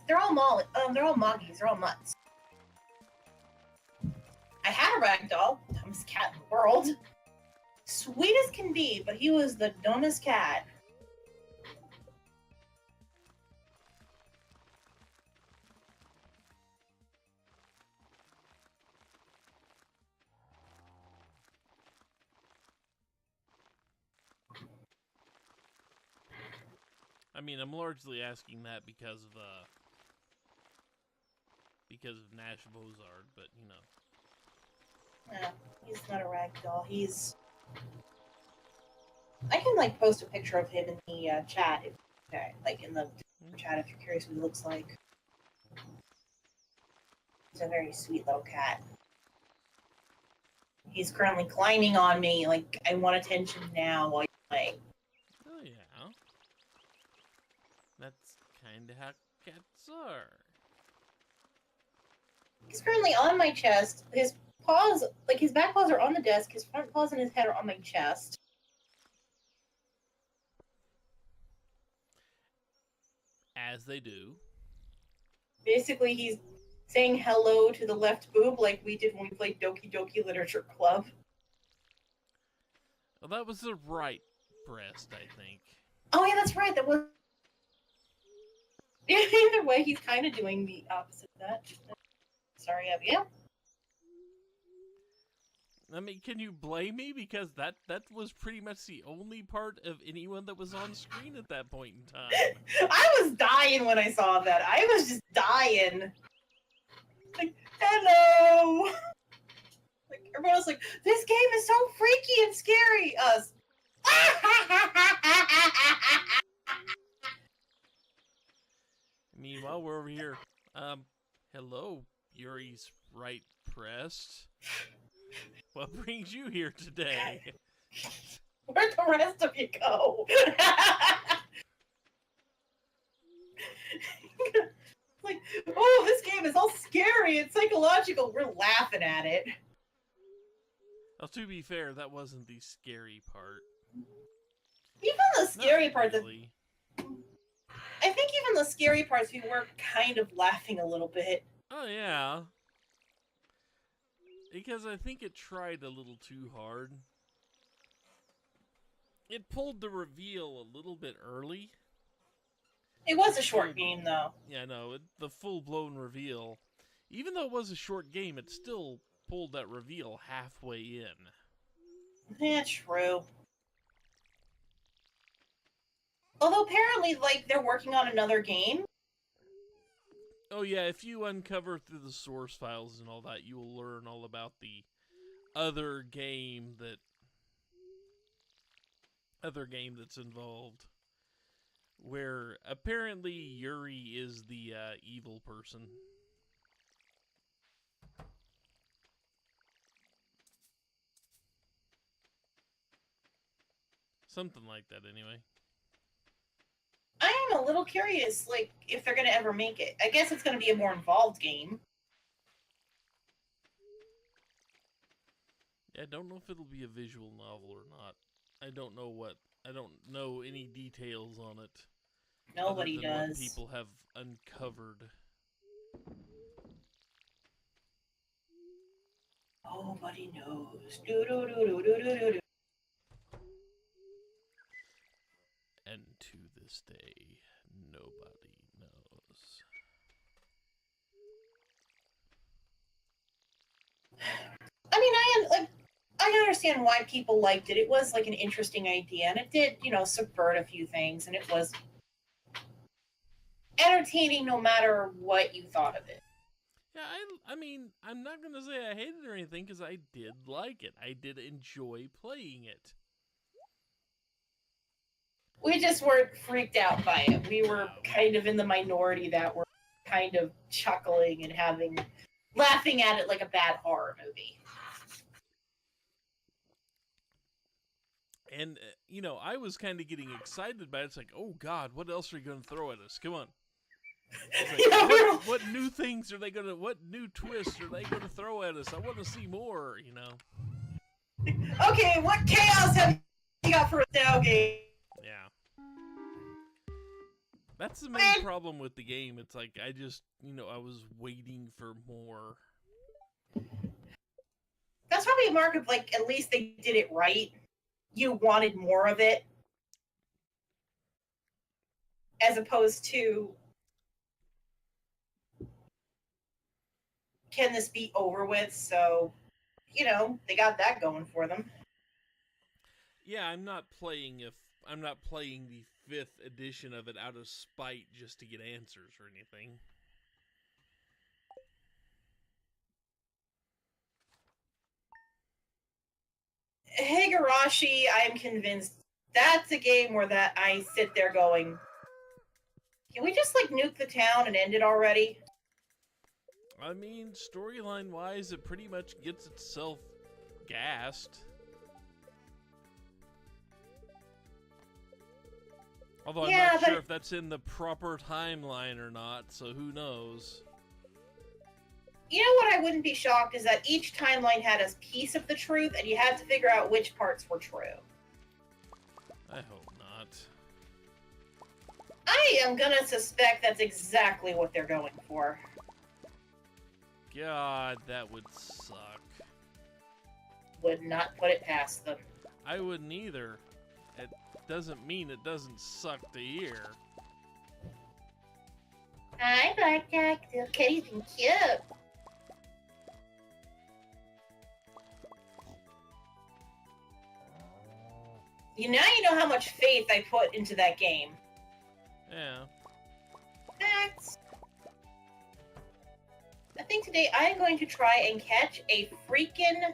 they're all moggies. They're all mutts. I had a ragdoll, dumbest cat in the world. Sweet as can be, but he was the dumbest cat. I mean, I'm largely asking that because of Nash Bozard, but No, he's not a ragdoll. I can like post a picture of him in the chat, like in the chat if you're curious what he looks like. He's a very sweet little cat. He's currently climbing on me, like I want attention now while you play. Oh yeah, that's kind of how cats are. He's currently on my chest. His paws, like his back paws are on the desk. His front paws and his head are on my chest. As they do. Basically, he's saying hello to the left boob like we did when we played Doki Doki Literature Club. Well, that was the right breast, I think. Oh yeah, that's right. That was. Either way, he's kind of doing the opposite of that. Sorry, yeah. I mean, can you blame me? Because that was pretty much the only part of anyone that was on screen at that point in time. I was dying when I saw that. I was just dying. Like, hello! Like, everyone was like, this game is so freaky and scary! Us. Meanwhile, we're over here. Hello, Yuri's right breast. What brings you here today? Where'd the rest of you go? Like, oh, this game is all scary and psychological. We're laughing at it. Well, to be fair, that wasn't the scary part. Even the scary part, really. I think even the scary parts, we were kind of laughing a little bit. Oh, yeah. Because I think it tried a little too hard. It pulled the reveal a little bit early. It was a short game, though. Yeah, no, the full-blown reveal. Even though it was a short game, it still pulled that reveal halfway in. Yeah, true. Although apparently, like, they're working on another game. Oh yeah, if you uncover through the source files and all that, you will learn all about the other game that's involved. Where apparently Yuri is the evil person. Something like that, anyway. I am a little curious, like, if they're going to ever make it. I guess it's going to be a more involved game. Yeah, I don't know if it'll be a visual novel or not. I don't know any details on it. Nobody other than does. What people have uncovered. Nobody knows. Do-do-do-do-do-do-do. And to this day, nobody knows. I mean, I understand why people liked it. It was like an interesting idea, and it did, subvert a few things, and it was entertaining no matter what you thought of it. Yeah, I mean, I'm not gonna say I hated it or anything because I did like it. I did enjoy playing it. We just weren't freaked out by it. We were No. kind of in the minority that were kind of chuckling and laughing at it like a bad horror movie. And, I was kind of getting excited by it. It's like, oh God, what else are you going to throw at us? Come on. It's like, what new things are they going to, what new twists are they going to throw at us? I want to see more, Okay, what chaos have you got for a Dow game? Yeah. That's the main problem with the game. It's like, I just, I was waiting for more. That's probably a mark of, like, at least they did it right. You wanted more of it. As opposed to, can this be over with? So, they got that going for them. Yeah, I'm not playing the 5th edition of it out of spite just to get answers or anything. Higurashi, I'm convinced that's a game where that I sit there going, can we just like nuke the town and end it already? I mean, storyline wise, it pretty much gets itself gassed. Although I'm not sure if that's in the proper timeline or not, so who knows. You know what I wouldn't be shocked is that each timeline had a piece of the truth, and you had to figure out which parts were true. I hope not. I am gonna suspect that's exactly what they're going for. God, that would suck. Would not put it past them. I wouldn't either. It doesn't mean it doesn't suck to hear. Hi, Blackjack. The kitty's been cute. Now you know how much faith I put into that game. Yeah. Facts. I think today I am going to try and catch a freaking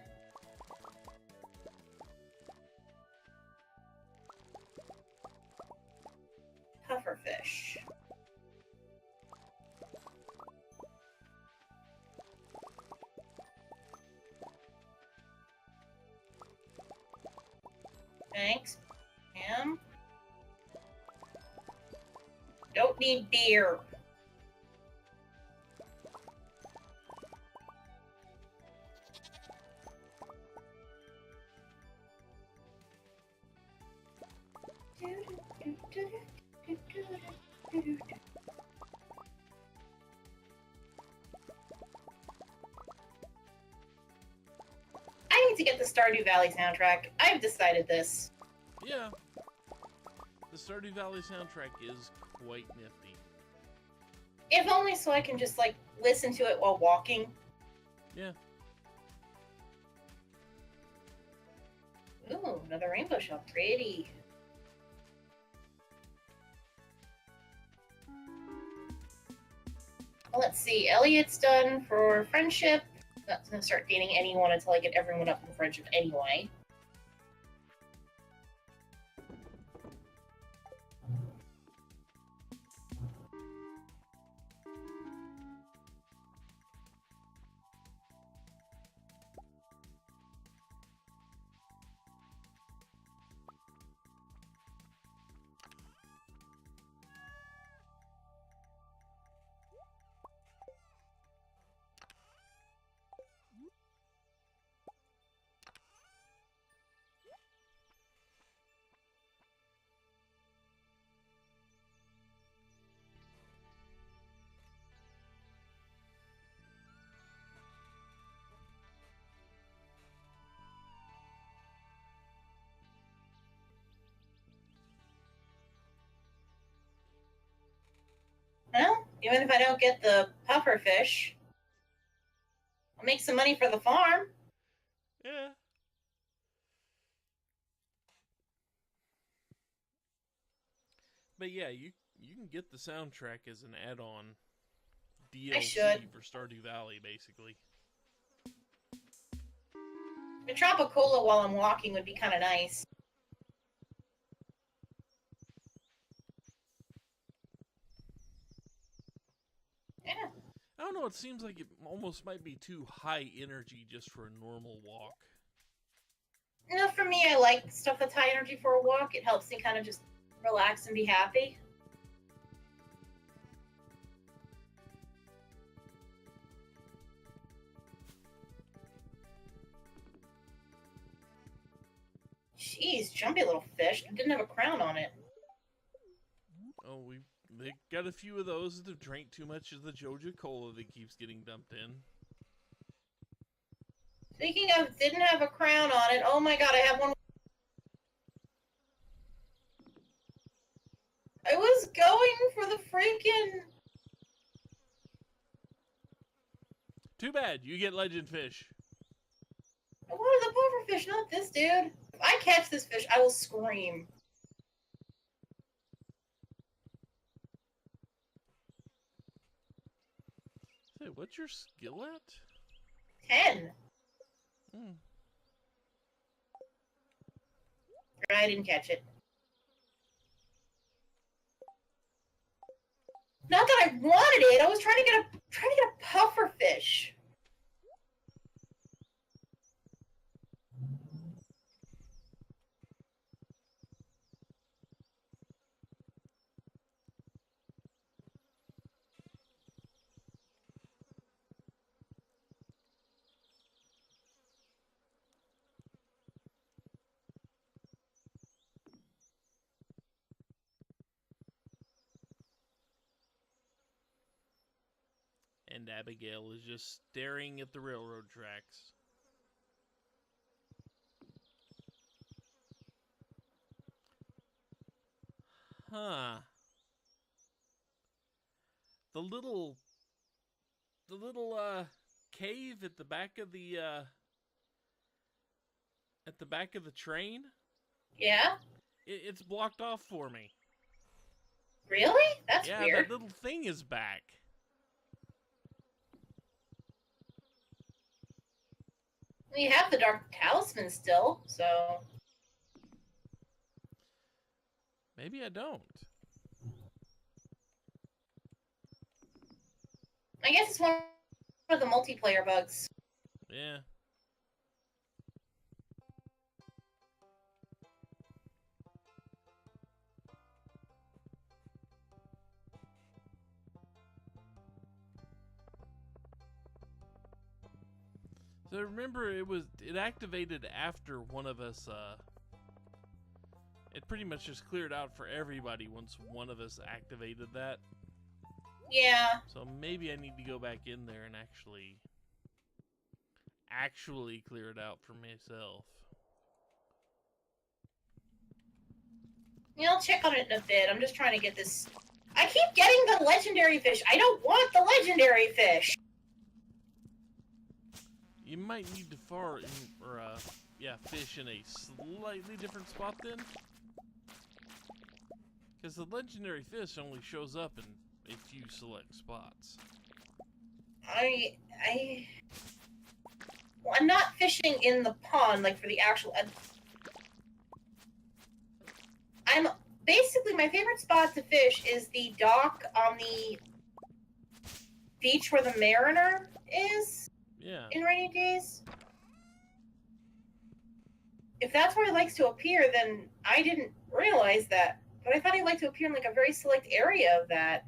pufferfish. Thanks, Pam. Don't need beer. I need to get the Stardew Valley soundtrack. I've decided this. Yeah. The Stardew Valley soundtrack is quite nifty. If only so I can just, like, listen to it while walking. Yeah. Ooh, another rainbow shell. Pretty. Well, let's see. Elliot's done for friendship. Not gonna start dating anyone until I get everyone up in friendship anyway. Well, even if I don't get the pufferfish, I'll make some money for the farm. Yeah. But yeah, you can get the soundtrack as an add-on DLC for Stardew Valley, basically. A Tropicola while I'm walking would be kind of nice. Yeah. I don't know, it seems like it almost might be too high energy just for a normal walk. No, for me, I like stuff that's high energy for a walk. It helps me kind of just relax and be happy. Jeez, jumpy little fish. It didn't have a crown on it. Oh, they got a few of those that have drank too much of the Joja Cola that keeps getting dumped in. Speaking of, didn't have a crown on it. Oh my god, I have one. I was going for the freaking... Too bad, you get legend fish. I wanted the pufferfish, not this dude. If I catch this fish, I will scream. Say, what's your skill at? 10. Hmm. I didn't catch it. Not that I wanted it. I was trying to get a pufferfish. And Abigail is just staring at the railroad tracks. Huh. The little cave at the back of the train? Yeah? It's blocked off for me. Really? That's yeah, weird. that little thing is back. We have the Dark Talisman still, so... Maybe I don't. I guess it's one of the multiplayer bugs. Yeah. So remember, it activated after one of us. It pretty much just cleared out for everybody once one of us activated that. Yeah. So maybe I need to go back in there and actually clear it out for myself. Yeah, I'll check on it in a bit. I'm just trying to get this... I keep getting the legendary fish. I don't want the legendary fish. You might need to fish in a slightly different spot then. Because the legendary fish only shows up in a few select spots. Well, I'm not fishing in the pond, like, for the actual... Basically, my favorite spot to fish is the dock on the beach where the Mariner is. Yeah. In rainy days. If that's where he likes to appear, then I didn't realize that. But I thought he liked to appear in, like, a very select area of that.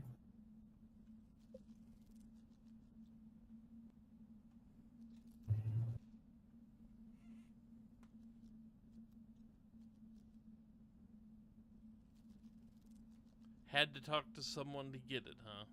Had to talk to someone to get it, huh?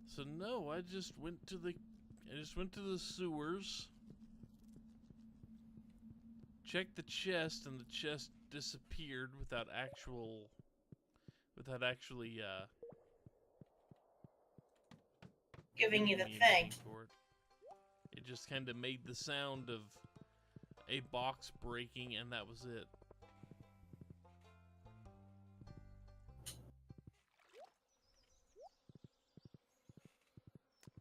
So no, I just went to the sewers, checked the chest, and the chest disappeared without actually Giving you the thing. for it. It just kind of made the sound of a box breaking, and that was it.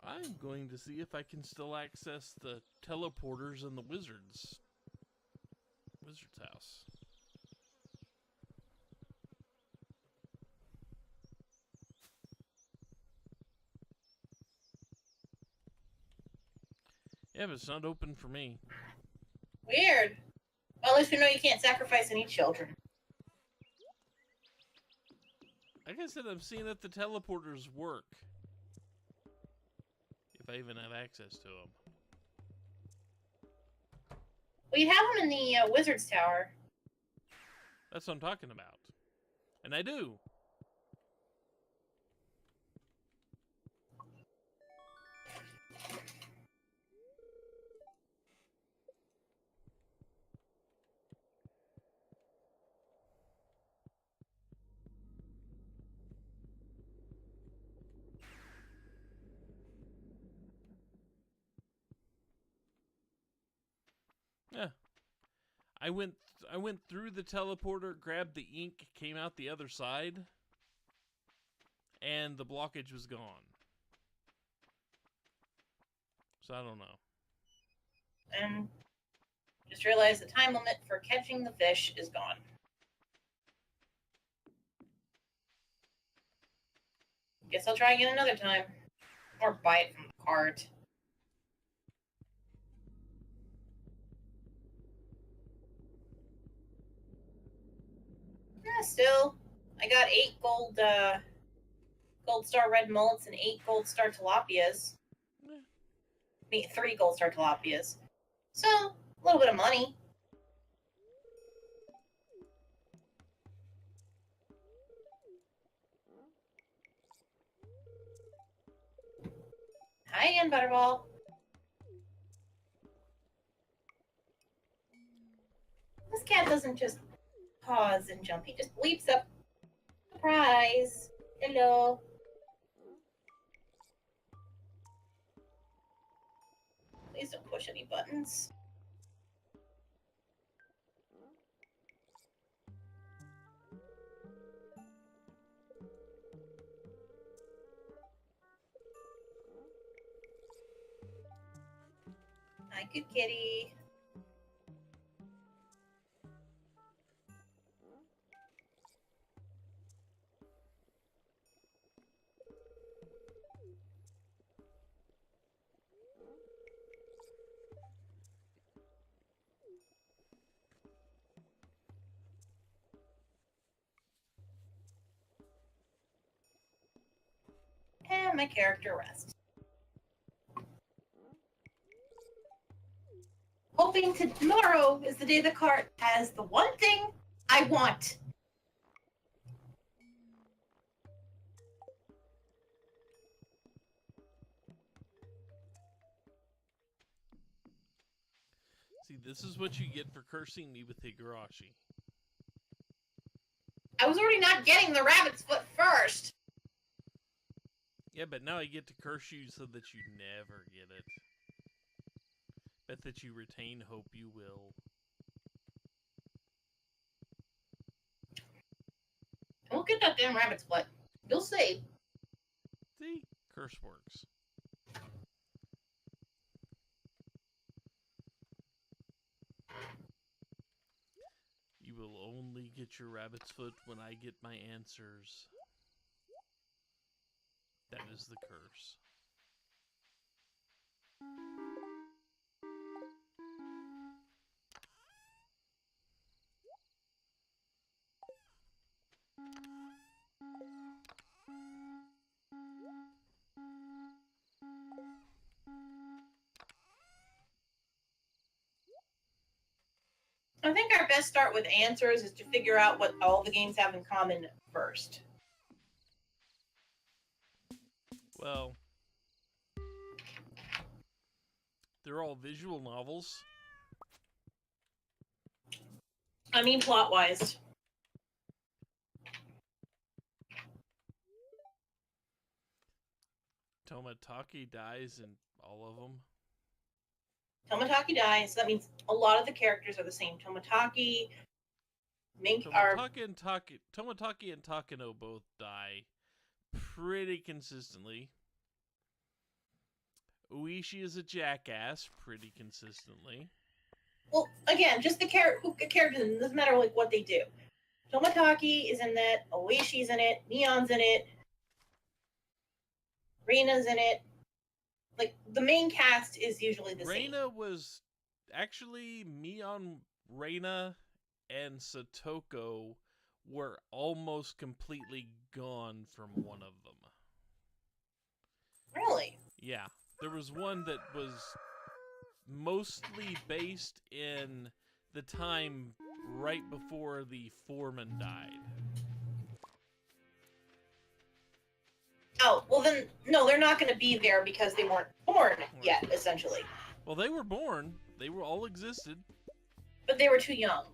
I'm going to see if I can still access the teleporters in the wizard's house. Yeah, but it's not open for me. Weird. Well, at least we know you can't sacrifice any children. Like I said, I'm seeing if the teleporters work. If I even have access to them. Well, you have them in the wizard's tower. That's what I'm talking about. And I do. Yeah. I went through the teleporter, grabbed the ink, came out the other side, and the blockage was gone. So I don't know. And just realized the time limit for catching the fish is gone. Guess I'll try again another time. Or buy it from the cart. Yeah, still, I got 8 gold star red mullets and 8 gold star tilapias. Yeah. I mean, 3 gold star tilapias. So, a little bit of money. Hi again, Butterball. This cat doesn't just pause and jump. He just leaps up. Surprise. Hello. Please don't push any buttons. Hi, good kitty. And my character rests. Hoping tomorrow is the day the cart has the one thing I want. See, this is what you get for cursing me with Higurashi. I was already not getting the rabbit's foot first. Yeah, but now I get to curse you so that you never get it. Bet that you retain hope you will. We'll get that damn rabbit's foot. You'll see. See? Curse works. You will only get your rabbit's foot when I get my answers. That is the curse. I think our best start with answers is to figure out what all the games have in common first. Well, they're all visual novels. I mean, plot-wise. Tomataki dies in all of them. Tomotaki dies, so that means a lot of the characters are the same. Tomotaki, Mink are... Tomotaki and Takano both die pretty consistently. Uishi is a jackass pretty consistently. Well, again, just the characters, it doesn't matter like what they do. Tomotaki is in that, Oishi's in it, Neon's in it, Reina's in it. Like, the main cast is usually the same. Reina was... Actually, Mion, Reina, and Satoko were almost completely gone from one of them. Really? Yeah. There was one that was mostly based in the time right before the foreman died. Oh, well then, no, they're not going to be there because they weren't born yet, essentially. Well, they were born. They were all existed. But they were too young.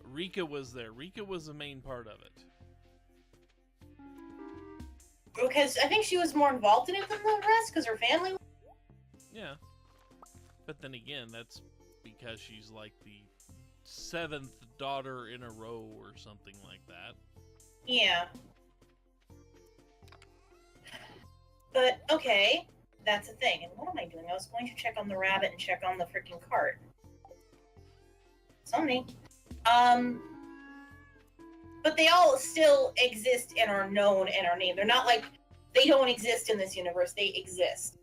Rika was there. Rika was the main part of it. Because I think she was more involved in it than the rest, because her family... Yeah. But then again, that's because she's like the 7th daughter in a row or something like that. Yeah. But, okay, that's a thing. And what am I doing? I was going to check on the rabbit and check on the freaking cart. Something. But they all still exist and are known and are named. They're not like, they don't exist in this universe. They exist.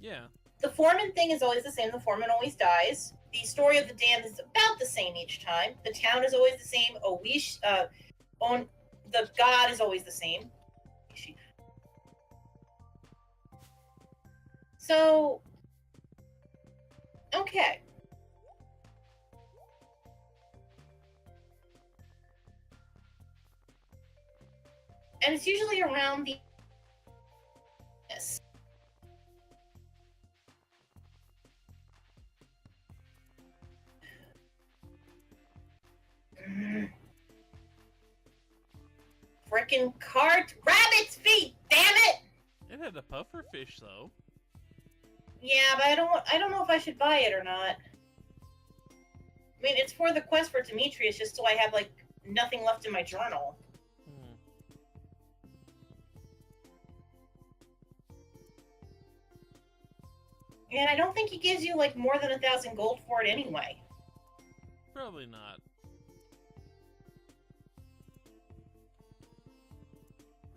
Yeah. The foreman thing is always the same. The foreman always dies. The story of the dam is about the same each time. The town is always the same. The god is always the same. So, okay. And it's usually around the... Yes. Frickin' cart! Rabbit's feet! Damn it! It had a puffer fish, though. Yeah, but I don't know if I should buy it or not. I mean, it's for the quest for Demetrius, just so I have, like, nothing left in my journal. And I don't think he gives you, like, more than 1,000 gold for it anyway. Probably not.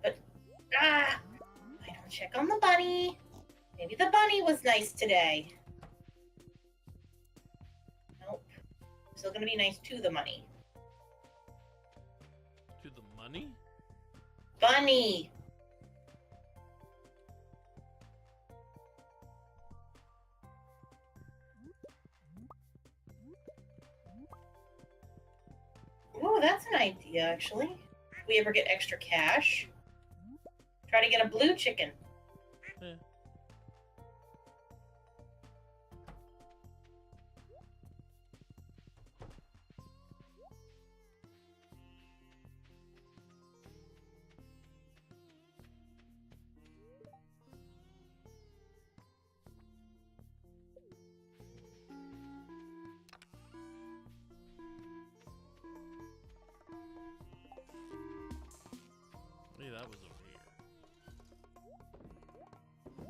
But, I don't check on the bunny. Maybe the bunny was nice today. Nope. Still gonna be nice to the money. To the money? Bunny! Ooh, that's an idea, actually. If we ever get extra cash, try to get a blue chicken. Yeah. Hey, that was over here.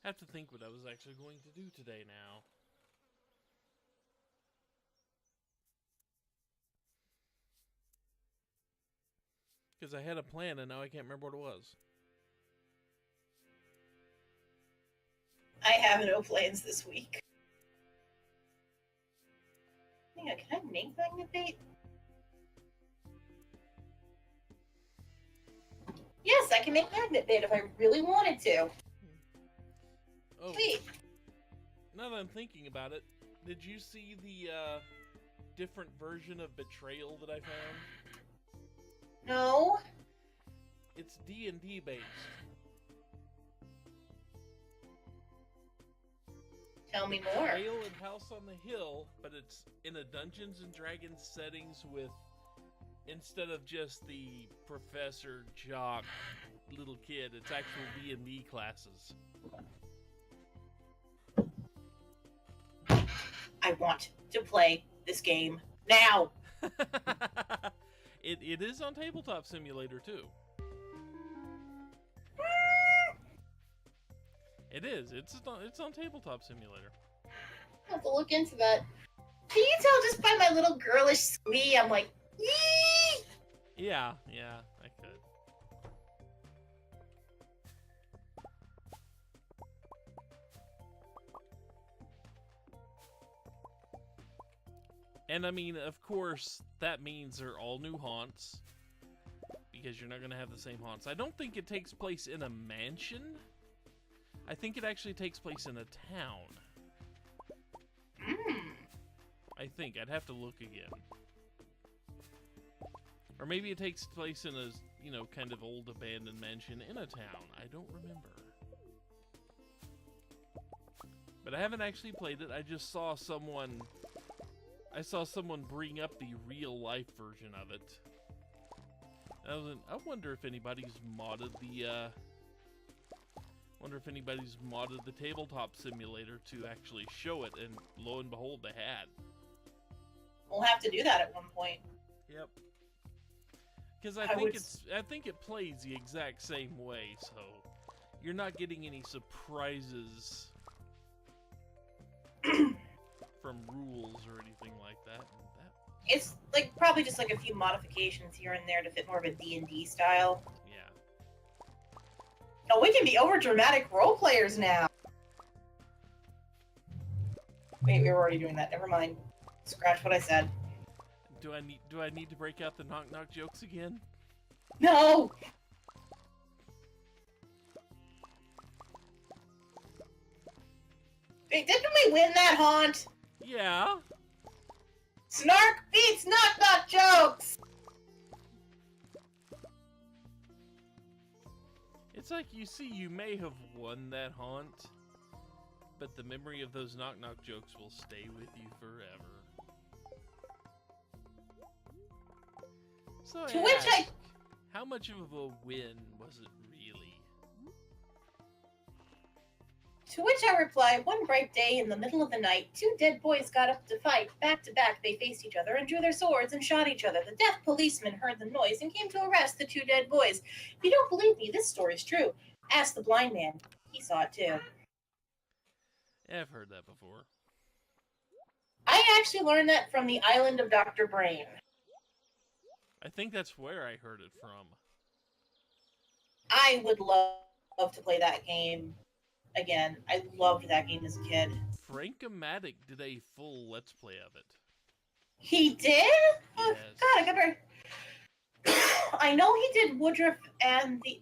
Have to think what I was actually going to do today now. Because I had a plan and now I can't remember what it was. I have no plans this week. Yeah, can I make magnet bait? Yes, I can make magnet bait if I really wanted to. Oh, Sweet. now that I'm thinking about it, did you see the different version of Betrayal that I found? No. It's D&D based. Tell me more. Betrayal at House on the Hill, but it's in a Dungeons and Dragons settings with, instead of just the professor, jock, little kid, it's actual D&D classes. I want to play this game now. It is on Tabletop Simulator too. It is. It's on Tabletop Simulator. I have to look into that. Can you tell just by my little girlish squee? I'm like, yee! Yeah, I could. And I mean, of course, that means they're all new haunts, because you're not going to have the same haunts. I don't think it takes place in a mansion. I think it actually takes place in a town. I think. I'd have to look again. Or maybe it takes place in a, kind of old abandoned mansion in a town. I don't remember. But I haven't actually played it. I just saw someone... I saw someone bring up the real-life version of it. I wonder if anybody's modded the, tabletop simulator to actually show it, and lo and behold, they had. We'll have to do that at one point. Yep. Because I think it plays the exact same way, so you're not getting any surprises from rules or anything like that. It's like probably just like a few modifications here and there to fit more of a D&D style. Yeah. Oh, we can be over dramatic role players now. Wait, we were already doing that. Never mind. Scratch what I said. Do I need to break out the knock jokes again? No. Wait, didn't we win that haunt? Yeah. Snark beats knock jokes. It's like, you see, you may have won that haunt, but the memory of those knock jokes will stay with you forever. So To which how much of a win was it really? To which I reply, one bright day in the middle of the night, two dead boys got up to fight. Back to back, they faced each other and drew their swords and shot each other. The deaf policeman heard the noise and came to arrest the two dead boys. If you don't believe me, this story's true. Ask the blind man. He saw it too. Yeah, I've heard that before. I actually learned that from the island of Dr. Brain. I think that's where I heard it from. I would love to play that game again. I loved that game as a kid. Frank-O-Matic did a full Let's Play of it. He did? Oh, Yes. God, I got I know he did Woodruff and the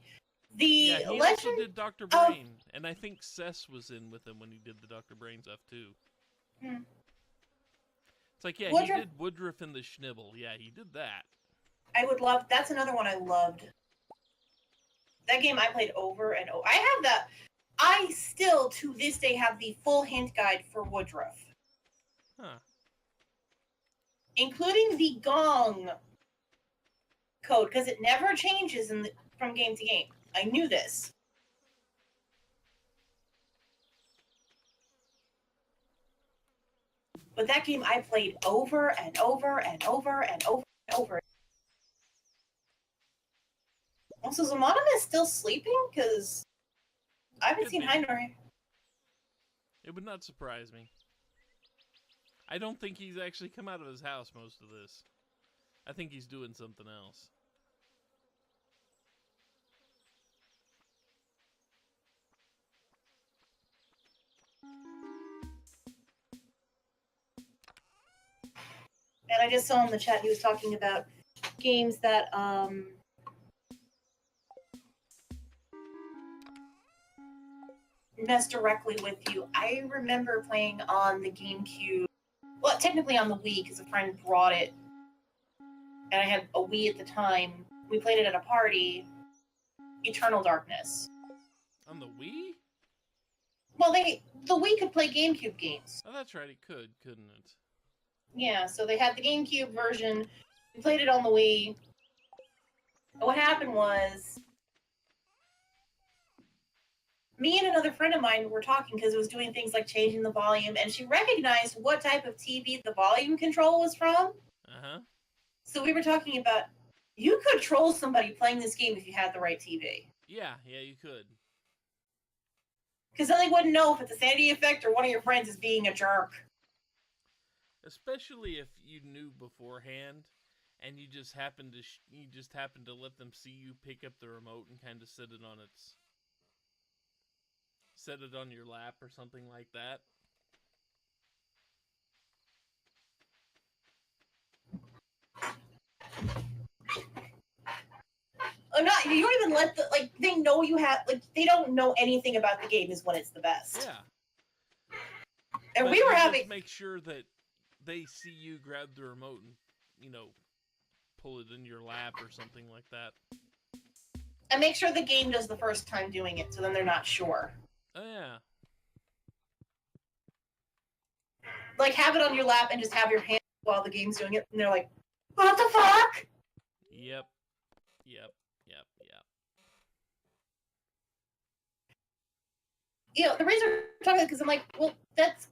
Yeah, he Legend also did Dr. Brain, and I think Cess was in with him when he did the Dr. Brain stuff too. It's like, yeah, Woodruff... he did Woodruff and the Schnibble. Yeah, he did that. I would love... That's another one I loved. That game I played over and over. I have that... I still, to this day, have the full hint guide for Woodruff. Huh. Including the gong code, because it never changes from game to game. I knew this. But that game I played over and over and over and over and over. Also, is Amonimus still sleeping? Because I haven't seen Heinrich. It would not surprise me. I don't think he's actually come out of his house most of this. I think he's doing something else. And I just saw in the chat he was talking about games that mess directly with you. I remember playing on the GameCube. Well, technically on the Wii, because a friend brought it. And I had a Wii at the time. We played it at a party. Eternal Darkness. On the Wii? Well, the Wii could play GameCube games. Oh, that's right, it could, couldn't it? Yeah, so they had the GameCube version. We played it on the Wii. And what happened was, me and another friend of mine were talking because it was doing things like changing the volume, and she recognized what type of TV the volume control was from. Uh-huh. So we were talking about, you could troll somebody playing this game if you had the right TV. Yeah, you could. Because then they wouldn't know if it's a sanity effect or one of your friends is being a jerk. Especially if you knew beforehand, and you just happened to let them see you pick up the remote and kind of set it on your lap or something like that. You don't even let they know you have, they don't know anything about the game is when it's the best. Yeah. And but we were having... make sure that they see you grab the remote and, pull it in your lap or something like that. And make sure the game does the first time doing it, so then they're not sure. Oh, yeah. Like, have it on your lap and just have your hand while the game's doing it, and they're like, what the fuck? Yep. The reason we're talking about it, because I'm like, well, that's